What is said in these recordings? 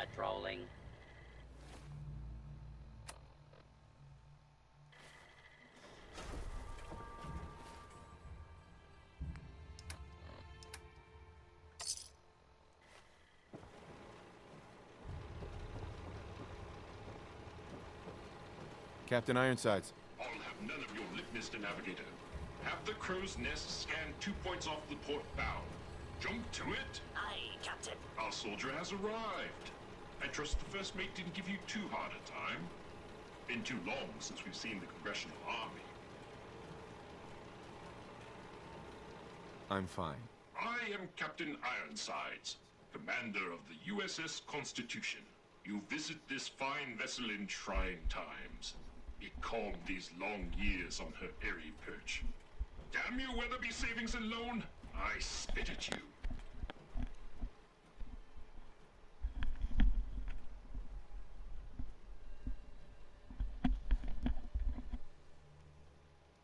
patrolling. Captain Ironsides. I'll have none of your lip, Mr. Navigator. Have the crow's nest scan 2 points off the port bow. Jump to it. Aye, Captain. Our soldier has arrived. I trust the first mate didn't give you too hard a time. Been too long since we've seen the Congressional Army. I'm fine. I am Captain Ironsides, commander of the USS Constitution. You visit this fine vessel in trying times. Be calm these long years on her airy perch. Damn you, Weatherby Savings and Loan! I spit at you.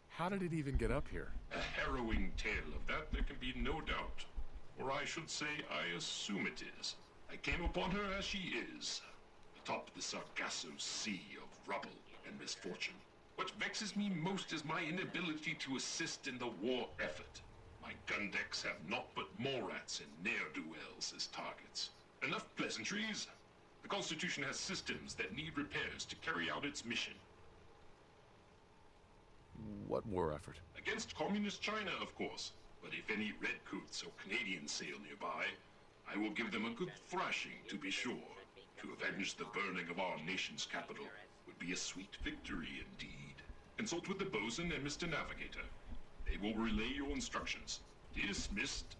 How did it even get up here? A harrowing tale of that there can be no doubt. Or I should say, I assume it is. I came upon her as she is, atop the Sargasso Sea of rubble and misfortune. What vexes me most is my inability to assist in the war effort. My gun decks have naught but Morats and ne'er-do-wells as targets. Enough pleasantries. The Constitution has systems that need repairs to carry out its mission. What war effort? Against Communist China, of course. But if any Redcoats or Canadians sail nearby, I will give them a good thrashing, to be sure. To avenge the burning of our nation's capital would be a sweet victory indeed. Consult with the bosun and Mr. Navigator. They will relay your instructions. Dismissed.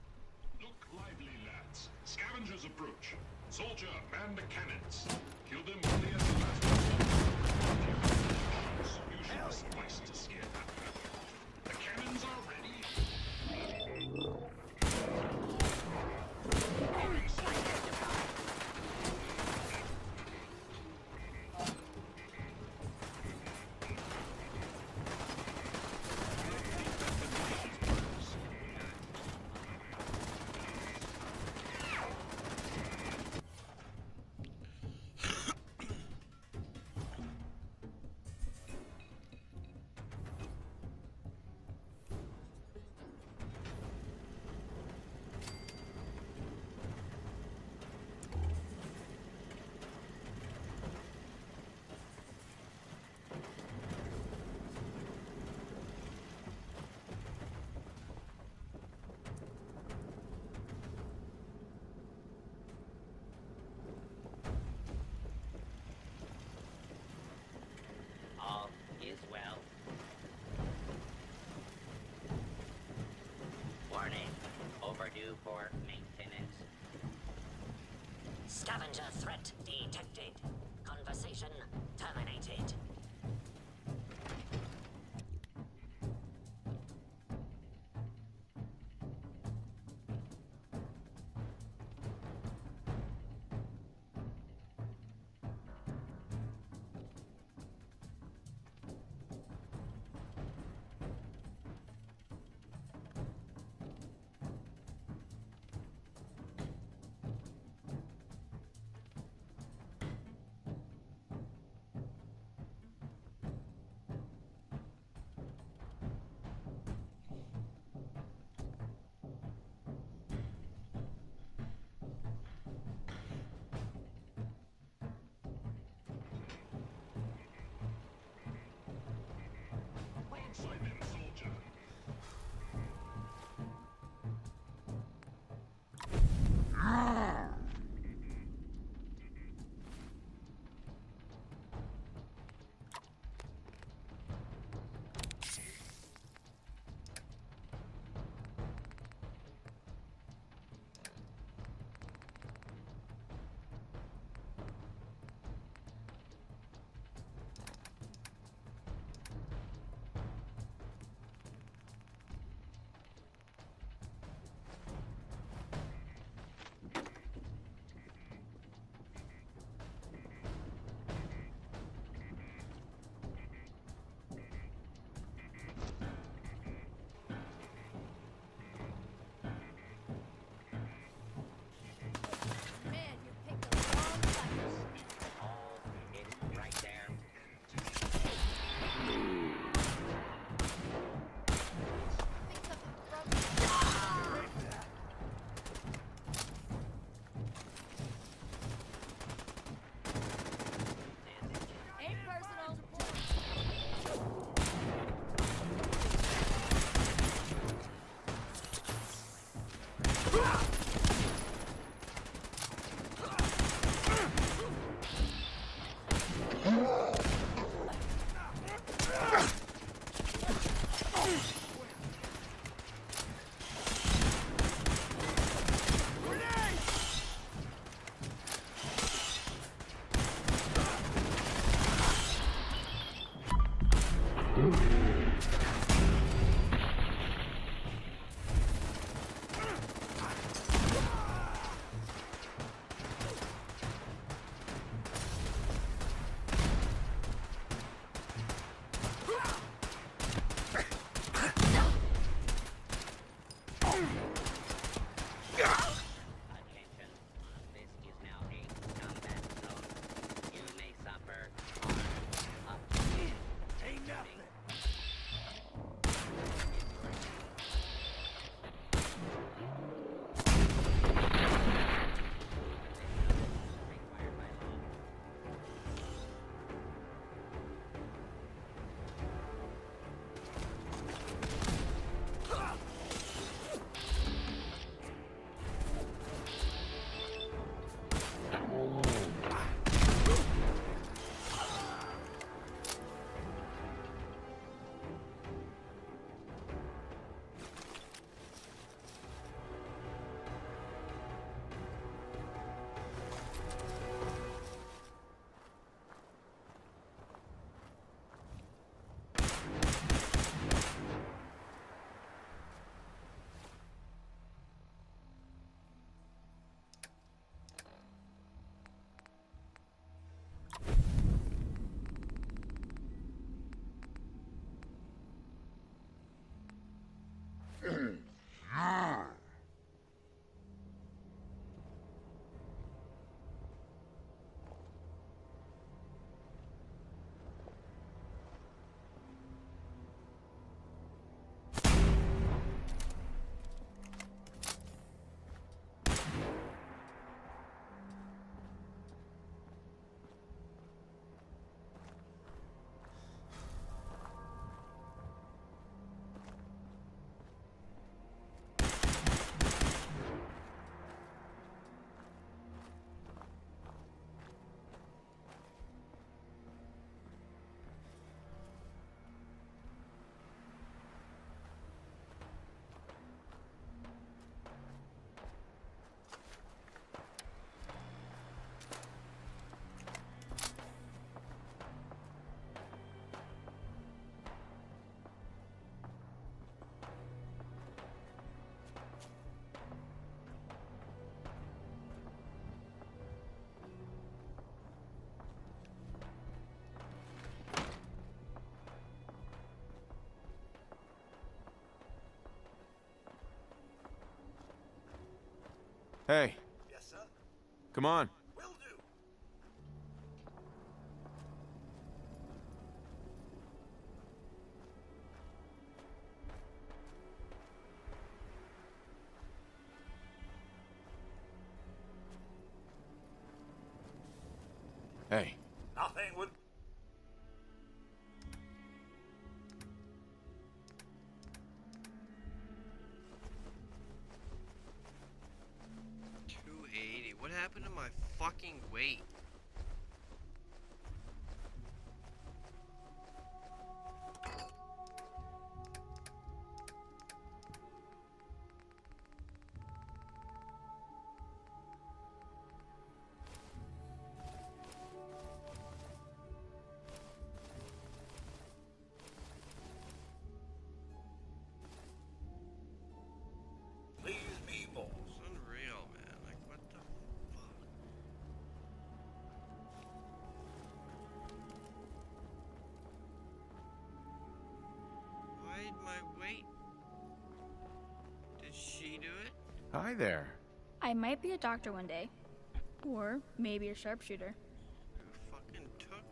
Look lively, lads. Scavengers approach. Soldier, man the cannons. Kill them only at the last resort. Usually suffice to scare them. The cannons are ready. Going straight. All is well. Warning. Overdue for maintenance. Scavenger threat detected. Conversation terminated. Broadside them, soldier. Attention. This is now a combat zone. You may suffer harm up to Ain't nothing. required by law. Hey, Yes, sir. come on. Will do. Hey, Nothing would. What happened to my fucking weight? Please me more. It's unreal, man. Like, what the fuck? Why'd my weight? Did she do it? hi there. I might be a doctor one day. Or maybe a sharpshooter. Who fucking took?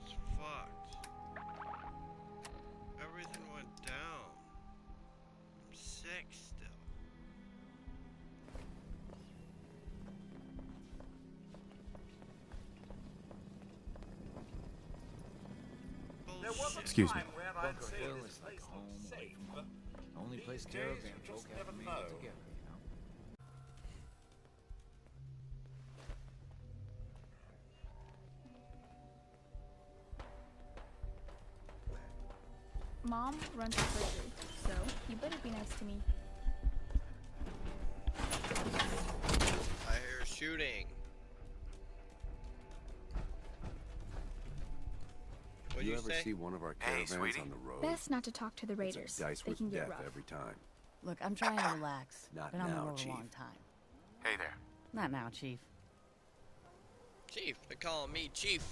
It's fucked. Everything went down. I'm sick still. There was a Excuse me. time when I'd Bunker say Hill this is like place home looks away safe, from but home. Only these place days caravan you folk just ever never made know. it together, you know? Mom runs a surgery, so you better be nice to me. I hear shooting. What'd You you ever say? see one of our Hey, caravans sweetie. on the road? Best not to talk to the It's raiders. a dice They with can get death rough. every time. Look, I'm trying to relax. Not Been on the now, road Chief. a long time. Hey there. Not now, Chief. Chief. They're calling me Chief.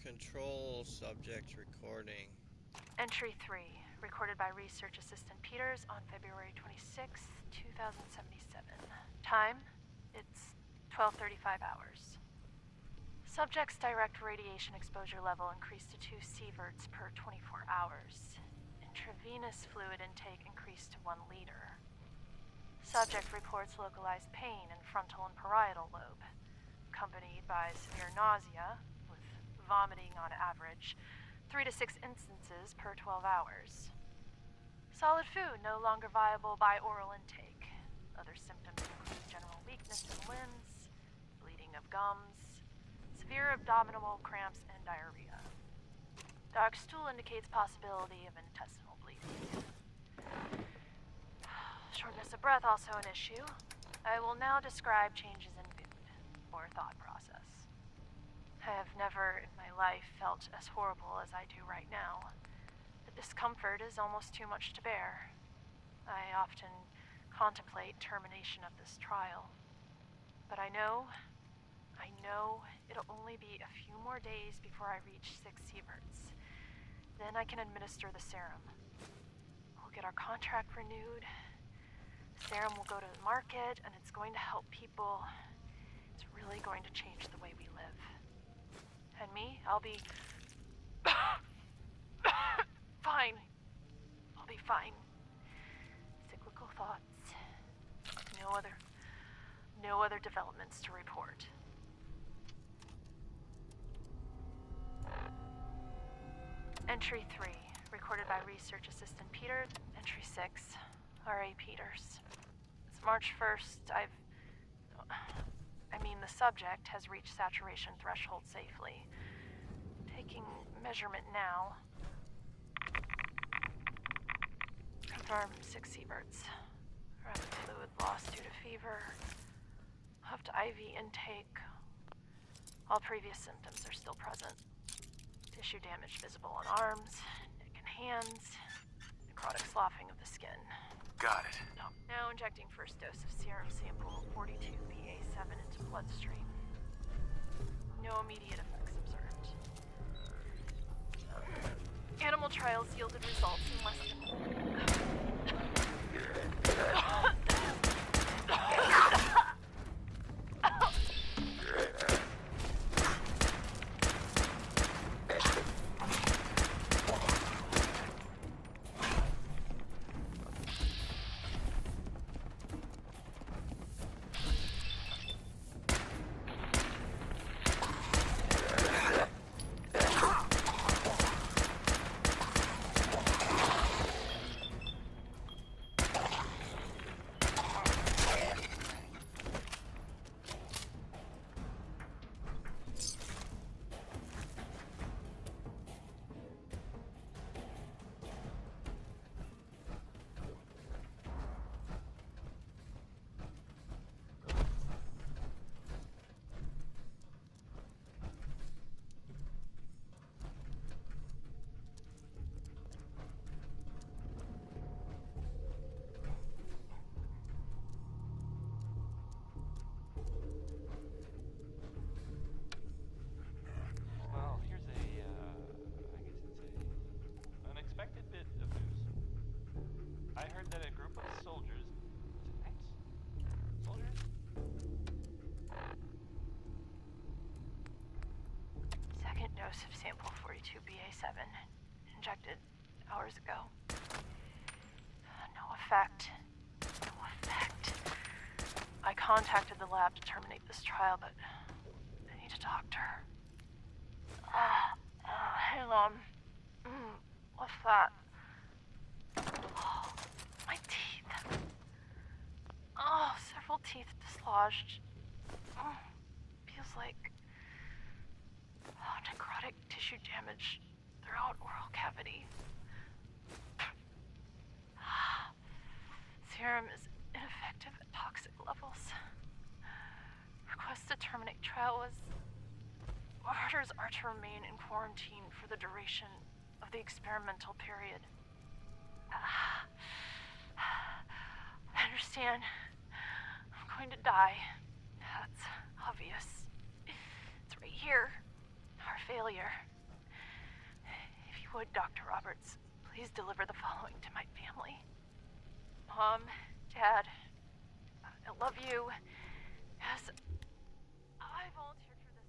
Control subject recording. Entry 3, recorded by Research Assistant Peters on February 26, 2077. Time, it's 12:35 hours. Subject's direct radiation exposure level increased to 2 sieverts per 24 hours. Intravenous fluid intake increased to 1 liter. Subject reports localized pain in frontal and parietal lobe, accompanied by severe nausea, with vomiting on average 3 to 6 instances per 12 hours. Solid food no longer viable by oral intake. Other symptoms include general weakness in limbs, bleeding of gums, severe abdominal cramps, and diarrhea. Dark stool indicates possibility of intestinal bleeding. Shortness of breath also an issue. I will now describe changes in mood or thought process. I have never in my life felt as horrible as I do right now. The discomfort is almost too much to bear. I often contemplate termination of this trial. But I know it'll only be a few more days before I reach 6 sieverts. Then I can administer the serum. We'll get our contract renewed. The serum will go to the market, and it's going to help people. It's really going to change the way we live. And me, I'll be fine. I'll be fine. Cyclical thoughts. No other developments to report. Entry 3, recorded by Research Assistant Peters. Entry 6, R.A. Peters. It's March 1st. The subject has reached saturation threshold safely. Taking measurement now. Confirmed 6 sieverts. Rapid fluid loss due to fever. Upped IV intake. All previous symptoms are still present. Tissue damage visible on arms, neck and hands. Necrotic sloughing of the skin. Got it. Now injecting first dose of serum sample 42BA7 into bloodstream. No immediate effects observed. Animal trials yielded results in less than... radioactive sample 42BA7, injected hours ago. No effect. No effect. I contacted the lab to terminate this trial, but I need a doctor. Hang on. What's that? Oh, my teeth. Oh, several teeth dislodged. Feels like necrotic tissue damage throughout oral cavity. Serum is ineffective at toxic levels. Request to terminate trial was... Orders are to remain in quarantine for the duration of the experimental period. I understand. I'm going to die. That's obvious. It's right here. Our failure. If you would, Dr. Roberts, please deliver the following to my family. Mom, Dad, I love you. Yes, I volunteered for this.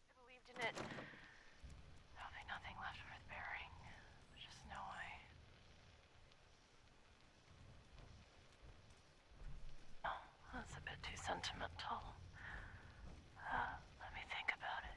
I believed in it. There'll be nothing left worth bearing. Just know Oh, that's a bit too sentimental. Let me think about it.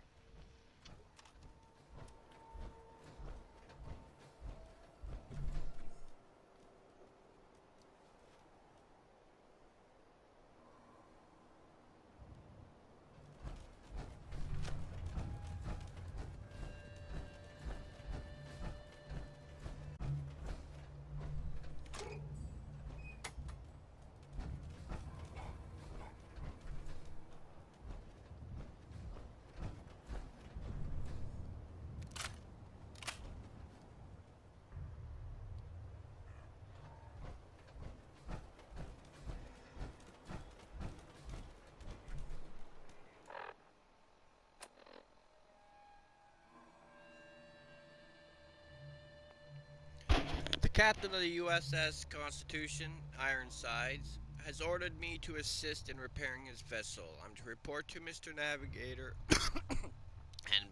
The captain of the USS Constitution, Ironsides, has ordered me to assist in repairing his vessel. I'm to report to Mr. Navigator and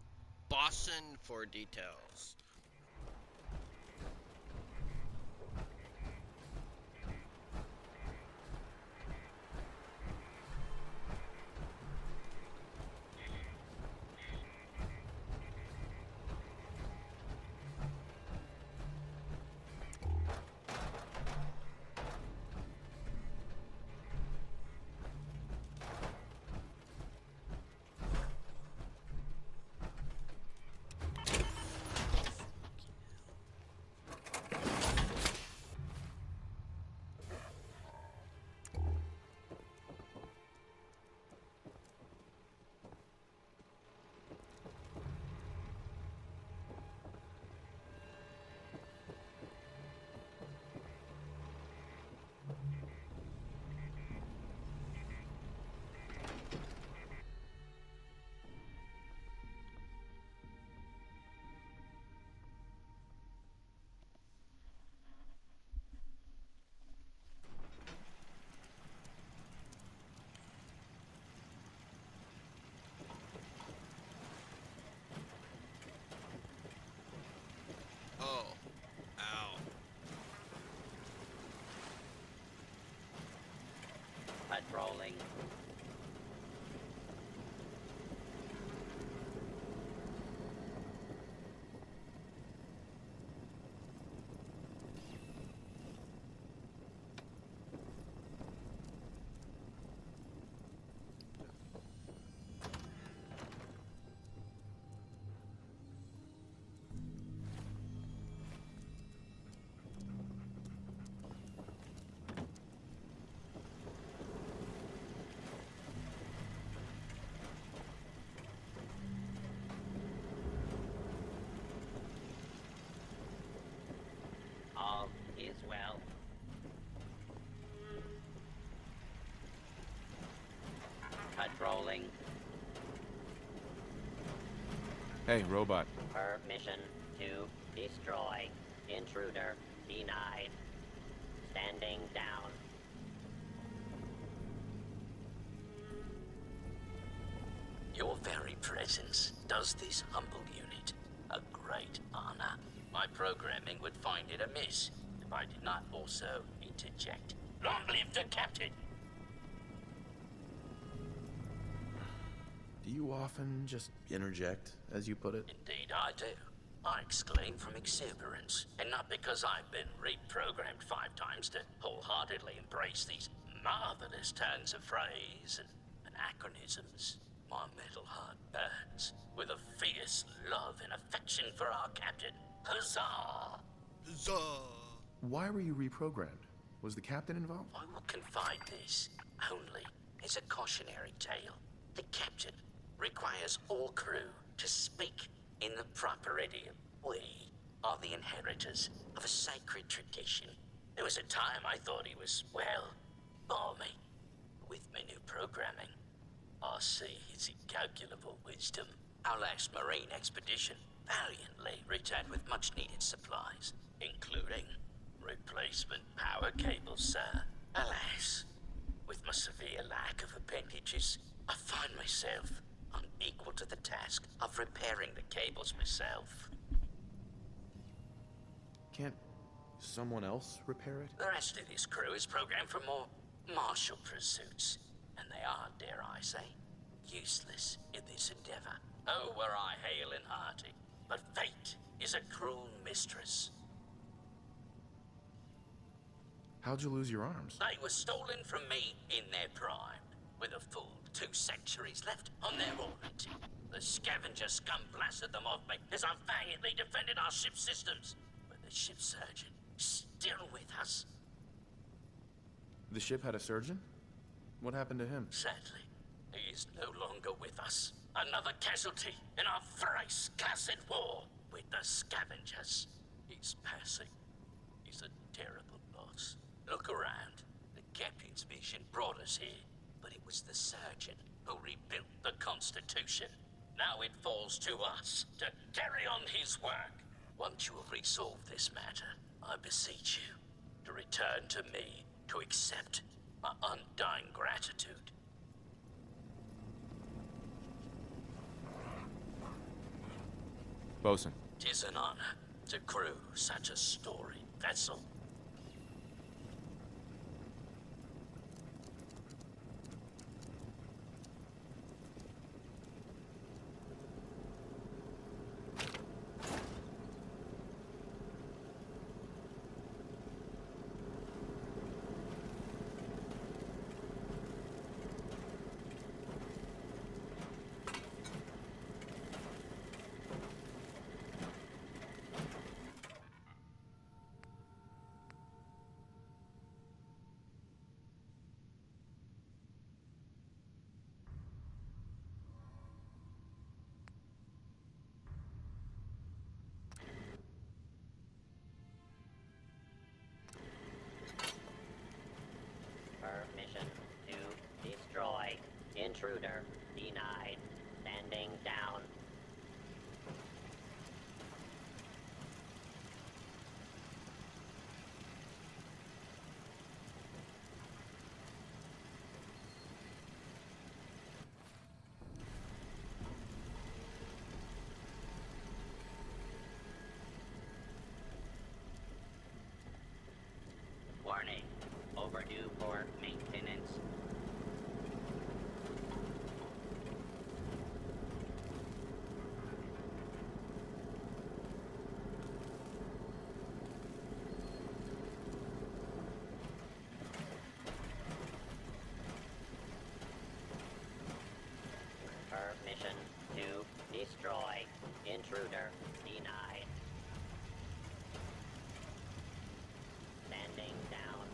Boston for details. Oh, ow. Patrolling. Hey, robot. Permission to destroy. Intruder denied. Standing down. Your very presence does this humble unit a great honor. My programming would find it amiss if I did not also interject. Long live the captain! Do you often just interject, as you put it? Indeed I do. I exclaim from exuberance, and not because I've been reprogrammed 5 times to wholeheartedly embrace these marvelous turns of phrase and anachronisms. My metal heart burns with a fierce love and affection for our captain. Huzzah! Huzzah! Why were you reprogrammed? Was the captain involved? I will confide this only as a cautionary tale. The captain requires all crew to speak in the proper idiom. We are the inheritors of a sacred tradition. There was a time I thought he was, well, balmy. With my new programming, I see his incalculable wisdom. Our last marine expedition valiantly returned with much-needed supplies, including replacement power cables, sir. Alas, with my severe lack of appendages, I find myself unequal to the task of repairing the cables myself. Can't someone else repair it? The rest of this crew is programmed for more martial pursuits, and they are, dare I say, useless in this endeavor. Oh, were I hale and hearty, but fate is a cruel mistress. How'd you lose your arms? They were stolen from me in their prime, with a full 2 centuries left on their warranty. The scavenger scum blasted them off me as I valiantly defended our ship's systems. But the ship's surgeon is still with us. The ship had a surgeon? What happened to him? Sadly, he is no longer with us. Another casualty in our thrice cursed war with the scavengers. His passing is a terrible loss. Look around. The captain's mission brought us here, but it was the surgeon who rebuilt the Constitution. Now it falls to us to carry on his work. Once you have resolved this matter, I beseech you to return to me to accept my undying gratitude. Bosun. 'Tis an honor to crew such a storied vessel. Permission to destroy. Intruder denied. Standing down. Warning. Overdue for maintenance. Permission to destroy. Intruder denied. Standing down.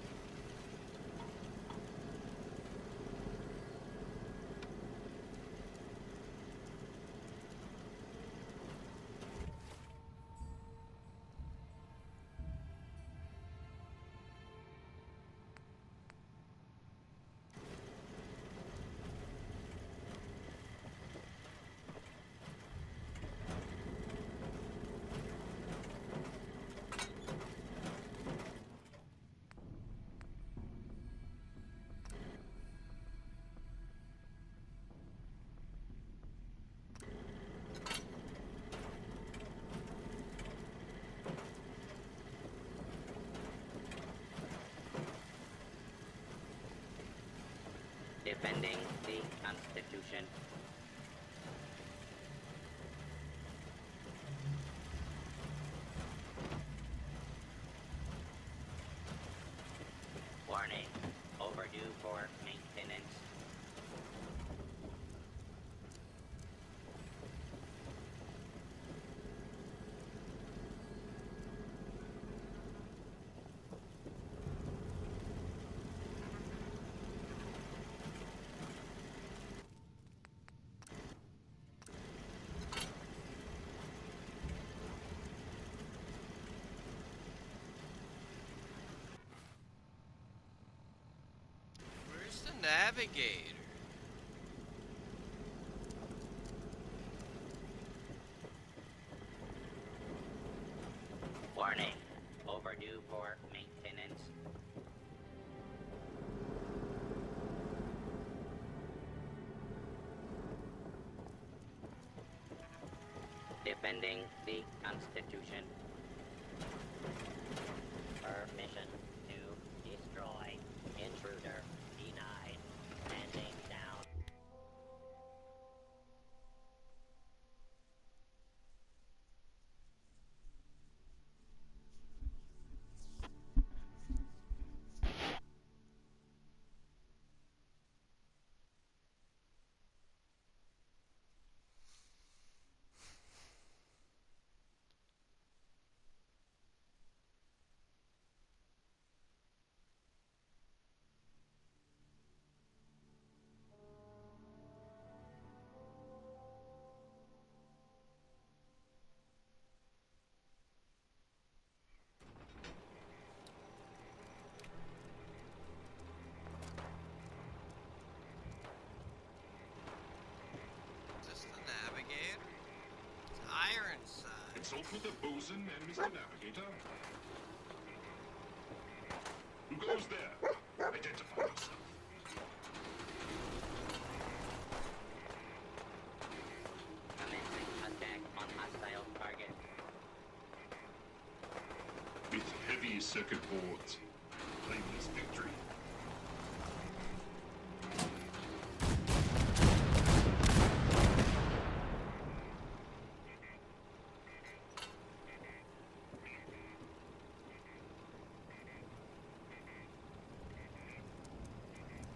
Defending the Constitution. Warning. Overdue for maintenance. Where's the navigator? Warning. Overdue for maintenance. Defending the Constitution. Permission to destroy. Intruder denied. Standing down. Is this the navigator? It's Ironside. Consult with the bosun and Mr. Navigator. Who goes there? Identify yourself. Commencing attack on hostile target. With heavy circuit boards. Claim this victory.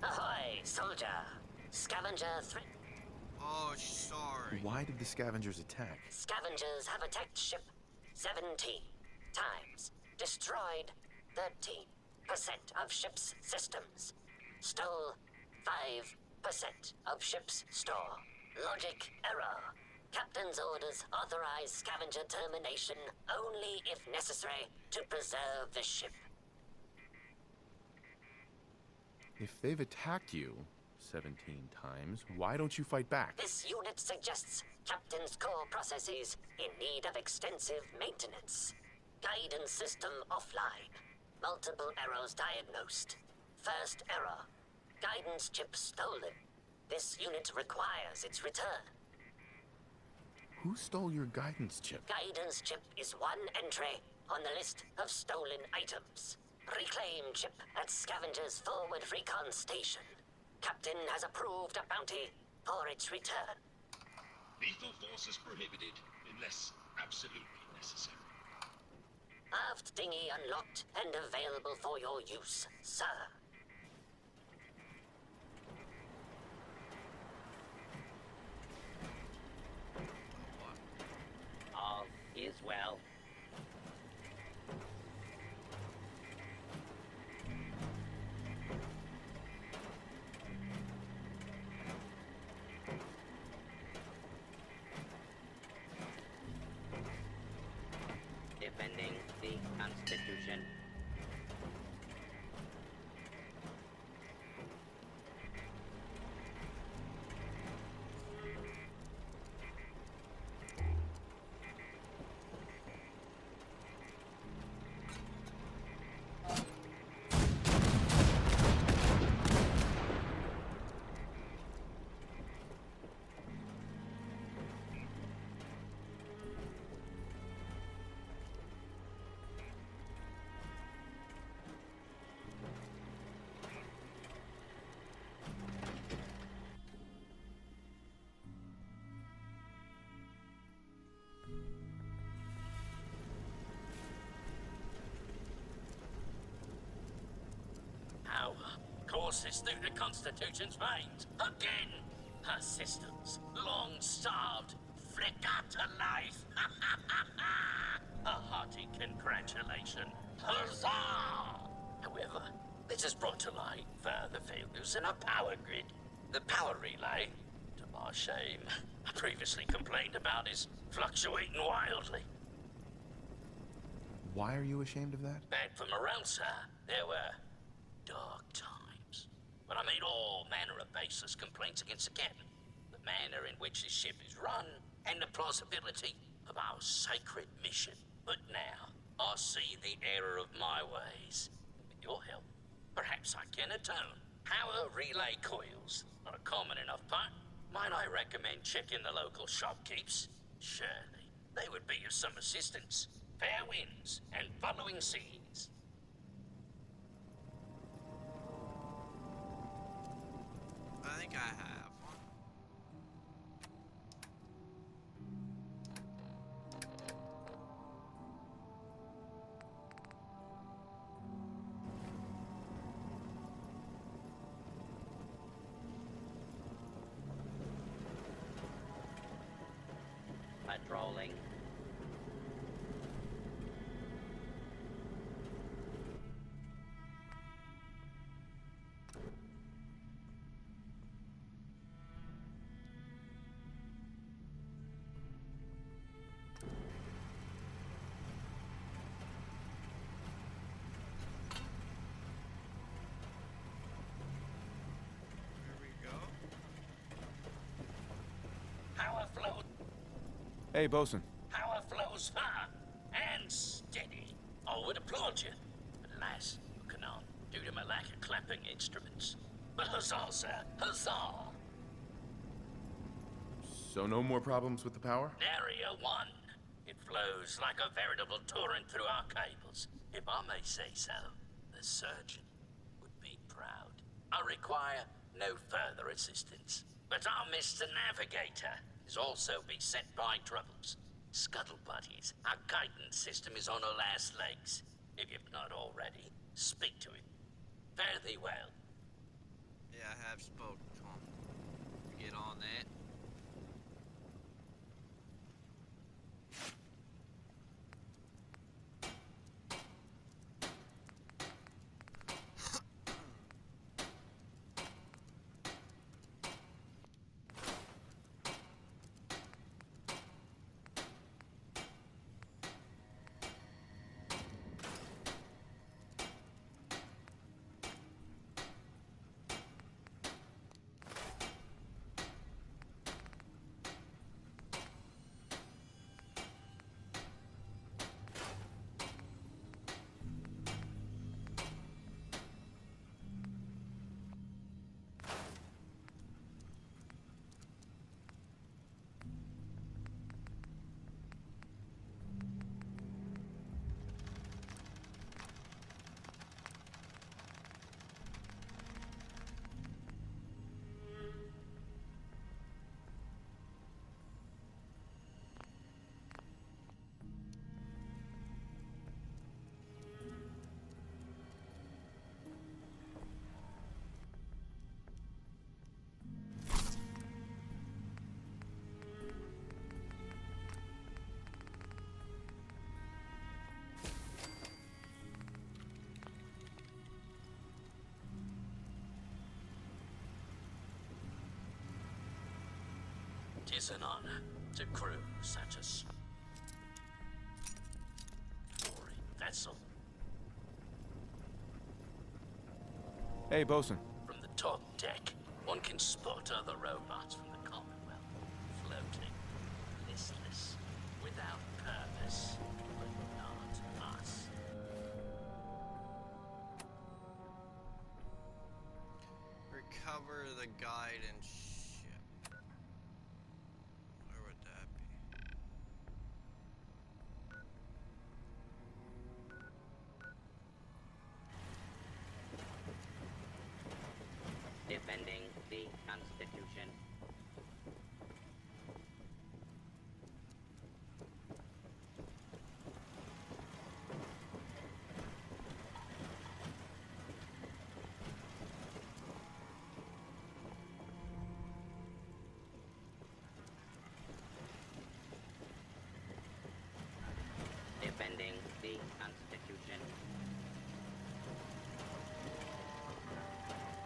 Ahoy, soldier! Scavenger threat. Oh, sorry. Why did the scavengers attack? Scavengers have attacked ship 17 times, destroyed 13% of ship's systems, stole 5% of ship's store. Logic error. Captain's orders authorize scavenger termination only if necessary to preserve the ship. If they've attacked you 17 times, why don't you fight back? This unit suggests Captain's core processes in need of extensive maintenance. Guidance system offline. Multiple errors diagnosed. First error. Guidance chip stolen. This unit requires its return. Who stole your guidance chip? Guidance chip is one entry on the list of stolen items. Reclaim chip at Scavenger's forward recon station. Captain has approved a bounty for its return. Lethal force is prohibited unless absolutely necessary. Aft dinghy unlocked and available for your use, sir. All is well. Defending the Constitution. courses through the Constitution's veins. Again! Her systems, long starved, flicker to life. A hearty congratulations. Huzzah! However, this has brought to light further failures in our power grid. The power relay, to my shame, I previously complained about is fluctuating wildly. Why are you ashamed of that? Bad for morale, sir. There were dark times when I made all manner of baseless complaints against the captain, the manner in which his ship is run, and the plausibility of our sacred mission. But now, I see the error of my ways. With your help, perhaps I can atone. Power relay coils are a common enough part. Might I recommend checking the local shopkeepers? Surely, they would be of some assistance. Fair winds and following seas. I think I have. Patrolling. Here we go. Power flow. Hey, Bosun. Power flows far and steady. I would applaud you, but alas, you cannot, due to my lack of clamping instruments. But huzzah, sir, huzzah! So no more problems with the power? Area 1. It flows like a veritable torrent through our cables. If I may say so, the surgeon would be proud. I require no further assistance. But our Mr. Navigator is also beset by troubles. Scuttle buddies, our guidance system is on her last legs. If you've not already, speak to him. Fare thee well. Yeah, I have spoke to him. Get on that. Tis an honor to crew such a soaring vessel. Hey, Bosun. From the top deck, one can spot other robots from the Commonwealth, floating, listless, without purpose, but not us. Recover the guidance ship. Where would that be? Defending the Constitution. defending the Constitution,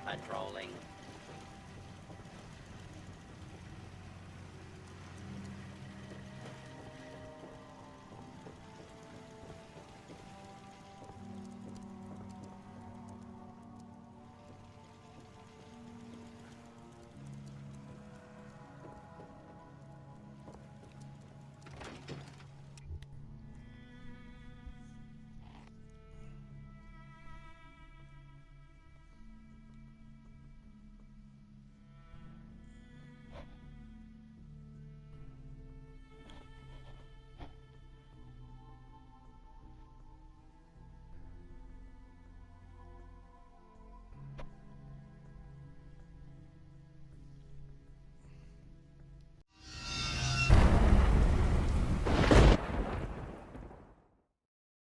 patrolling